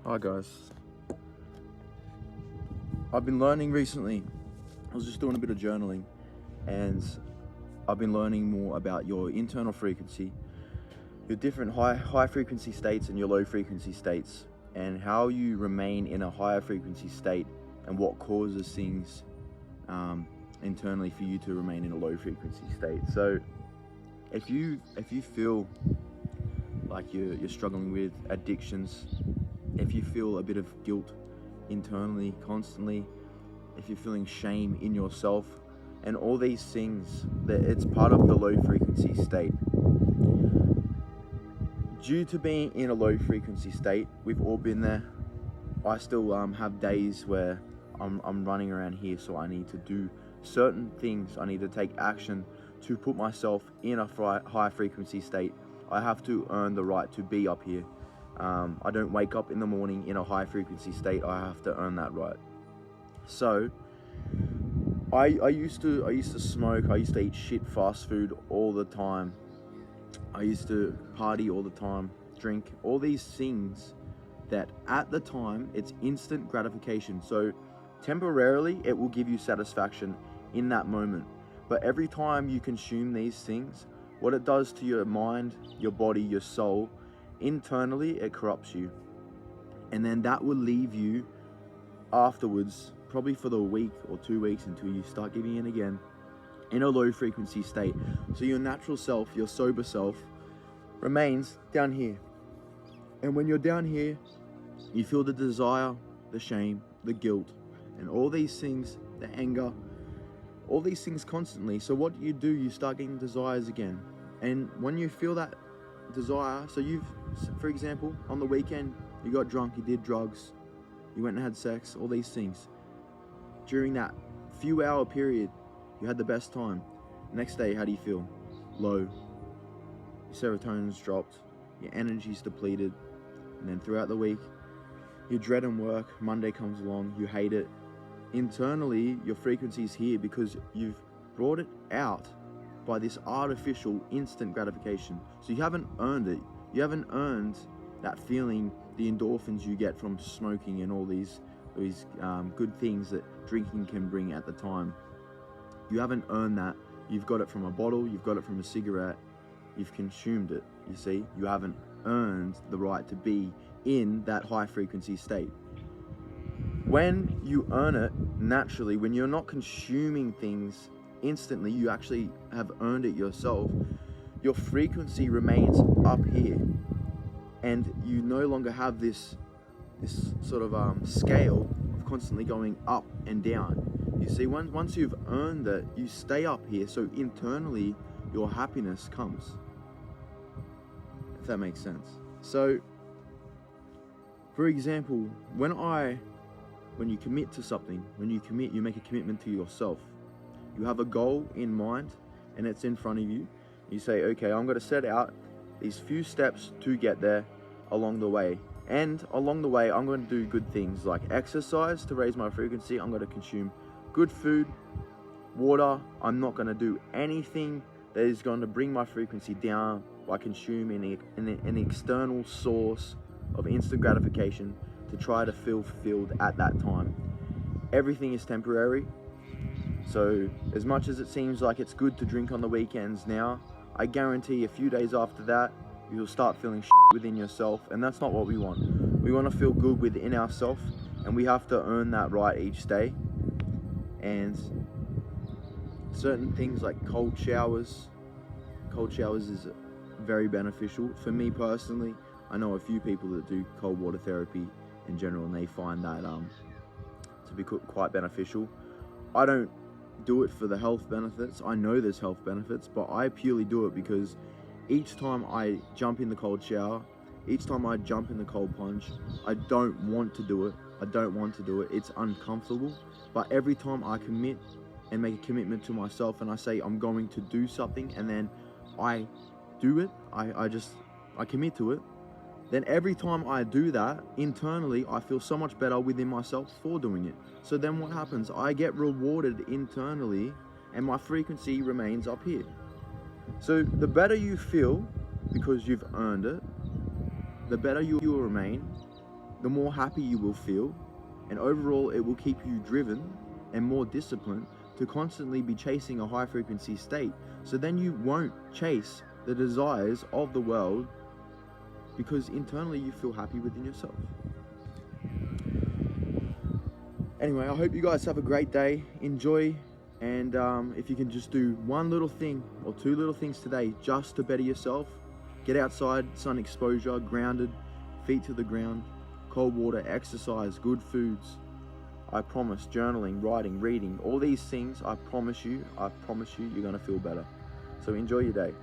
Hi guys, I've been learning recently. I was just doing a bit of journaling and I've been learning more about your internal frequency, your different high frequency states and your low frequency states, and how you remain in a higher frequency state and what causes things internally for you to remain in a low frequency state. So if you feel like you're struggling with addictions, if you feel a bit of guilt internally constantly, if you're feeling shame in yourself and all these things, that it's part of the low frequency state. Due to being in a low frequency state, we've all been there. I still have days where I'm running around here, so I need to do certain things. I need to take action to put myself in a high frequency state. I have to earn the right to be up here. I don't wake up in the morning in a high frequency state. I have to earn that right. So I used to smoke. I used to eat shit fast food all the time. I used to party all the time, drink, all these things that at the time it's instant gratification. So temporarily it will give you satisfaction in that moment. But every time you consume these things, what it does to your mind, your body, your soul, internally it corrupts you. And then that will leave you afterwards, probably for the week or 2 weeks until you start giving in again, in a low frequency state. So your natural self, your sober self, remains down here. And when you're down here, you feel the desire, the shame, the guilt, and all these things, the anger, all these things constantly. So what do? You start getting desires again. And when you feel that desire, so for example, on the weekend, you got drunk, you did drugs, you went and had sex, all these things. During that few hour period, you had the best time. Next day, how do you feel? Low. Your serotonin's dropped, your energy's depleted, and then throughout the week, you dread and work. Monday comes along, you hate it. Internally, your frequency's here because you've brought it out by this artificial instant gratification. So you haven't earned it. You haven't earned that feeling, the endorphins you get from smoking and all these good things that drinking can bring at the time. You haven't earned that. You've got it from a bottle, you've got it from a cigarette, you've consumed it, you see? You haven't earned the right to be in that high frequency state. When you earn it naturally, when you're not consuming things instantly, you actually have earned it yourself, your frequency remains up here. And you no longer have this sort of scale of constantly going up and down. You see, once you've earned it, you stay up here. So internally, your happiness comes. If that makes sense. So, for example, when you commit to something, you make a commitment to yourself. You have a goal in mind, and it's in front of you. You say, okay, I'm going to set out these few steps to get there along the way. And along the way, I'm going to do good things like exercise to raise my frequency. I'm going to consume good food, water. I'm not going to do anything that is going to bring my frequency down by consuming an external source of instant gratification to try to feel fulfilled at that time. Everything is temporary. So as much as it seems like it's good to drink on the weekends now, I guarantee a few days after that, you'll start feeling within yourself, and that's not what we want. We want to feel good within ourselves, and we have to earn that right each day. And certain things like cold showers is very beneficial. For me personally, I know a few people that do cold water therapy in general, and they find that to be quite beneficial. I don't do it for the health benefits. I know there's health benefits, but I purely do it because each time I jump in the cold shower, each time I jump in the cold plunge, I don't want to do it. It's uncomfortable. But every time I commit and make a commitment to myself and I say I'm going to do something, and then I do it, I commit to it, then every time I do that, internally, I feel so much better within myself for doing it. So then what happens? I get rewarded internally and my frequency remains up here. So the better you feel because you've earned it, the better you will remain, the more happy you will feel, and overall it will keep you driven and more disciplined to constantly be chasing a high frequency state. So then you won't chase the desires of the world, because internally you feel happy within yourself. Anyway, I hope you guys have a great day. Enjoy, and if you can just do one little thing or two little things today just to better yourself, get outside, sun exposure, grounded, feet to the ground, cold water, exercise, good foods. I promise, journaling, writing, reading, all these things, I promise you, you're gonna feel better. So enjoy your day.